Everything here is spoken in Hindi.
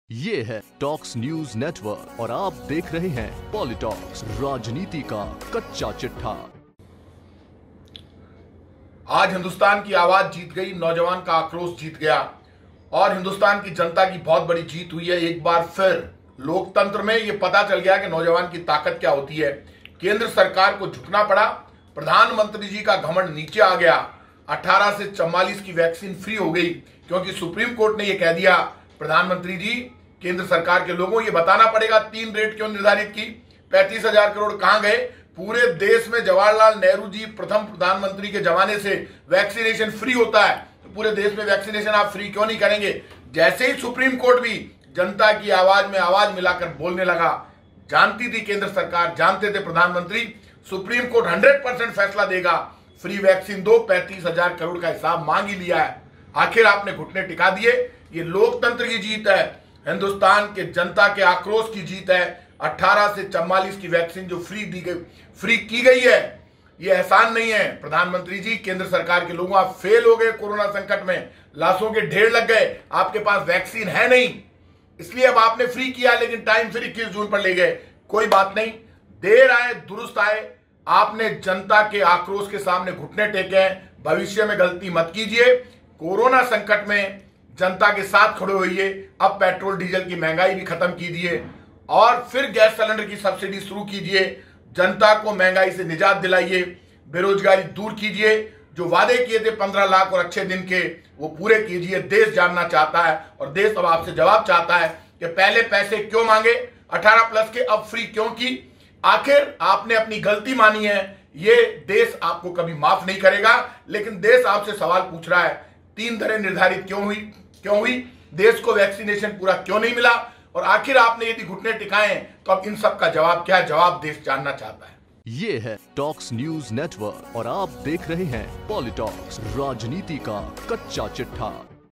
ये है टॉक्स न्यूज नेटवर्क और आप देख रहे हैं पॉलिटॉक्स, राजनीति का कच्चा चिट्ठा। आज हिंदुस्तान की आवाज जीत गई, नौजवान का आक्रोश जीत गया और हिंदुस्तान की जनता की बहुत बड़ी जीत हुई है। एक बार फिर लोकतंत्र में ये पता चल गया कि नौजवान की ताकत क्या होती है। केंद्र सरकार को झुकना पड़ा, प्रधानमंत्री जी का घमंड नीचे आ गया। 18 से 44 की वैक्सीन फ्री हो गई क्योंकि सुप्रीम कोर्ट ने ये कह दिया, प्रधानमंत्री जी केंद्र सरकार के लोगों ये बताना पड़ेगा 3 रेट क्यों निर्धारित की, 35,000 करोड़ कहां गए। पूरे देश में जवाहरलाल नेहरू जी प्रथम प्रधानमंत्री के जमाने से वैक्सीनेशन फ्री होता है, तो पूरे देश में वैक्सीनेशन आप फ्री क्यों नहीं करेंगे। जैसे ही सुप्रीम कोर्ट भी जनता की आवाज में आवाज मिलाकर बोलने लगा, जानती थी केंद्र सरकार, जानते थे प्रधानमंत्री, सुप्रीम कोर्ट 100% फैसला देगा, फ्री वैक्सीन दो, 35,000 करोड़ का हिसाब मांग ही लिया है। आखिर आपने घुटने टिका दिए। ये लोकतंत्र की जीत है, हिंदुस्तान के जनता के आक्रोश की जीत है। 18 से 44 की वैक्सीन जो फ्री की गई है, ये एहसान नहीं है। प्रधानमंत्री जी, केंद्र सरकार के लोगों, आप फेल हो गए कोरोना संकट में, लाशों के ढेर लग गए, आपके पास वैक्सीन है नहीं, इसलिए अब आपने फ्री किया, लेकिन टाइम फिर 21 जून पर ले गए। कोई बात नहीं, देर आए दुरुस्त आए। आपने जनता के आक्रोश के सामने घुटने टेके हैं, भविष्य में गलती मत कीजिए। कोरोना संकट में जनता के साथ खड़े होइए। अब पेट्रोल डीजल की महंगाई भी खत्म कीजिए और फिर गैस सिलेंडर की सब्सिडी शुरू कीजिए। जनता को महंगाई से निजात दिलाइए, बेरोजगारी दूर कीजिए। जो वादे किए थे 15 लाख और अच्छे दिन के, वो पूरे कीजिए। देश जानना चाहता है और देश अब आपसे जवाब चाहता है कि पहले पैसे क्यों मांगे, 18+ के अब फ्री क्यों की। आखिर आपने अपनी गलती मानी है, ये देश आपको कभी माफ नहीं करेगा। लेकिन देश आपसे सवाल पूछ रहा है, 3 दरें निर्धारित क्यों हुई, देश को वैक्सीनेशन पूरा क्यों नहीं मिला, और आखिर आपने यदि घुटने टिकाए तो अब इन सब का जवाब क्या है, जवाब देश जानना चाहता है। ये है टॉक्स न्यूज नेटवर्क और आप देख रहे हैं पॉलिटॉक्स, राजनीति का कच्चा चिट्ठा।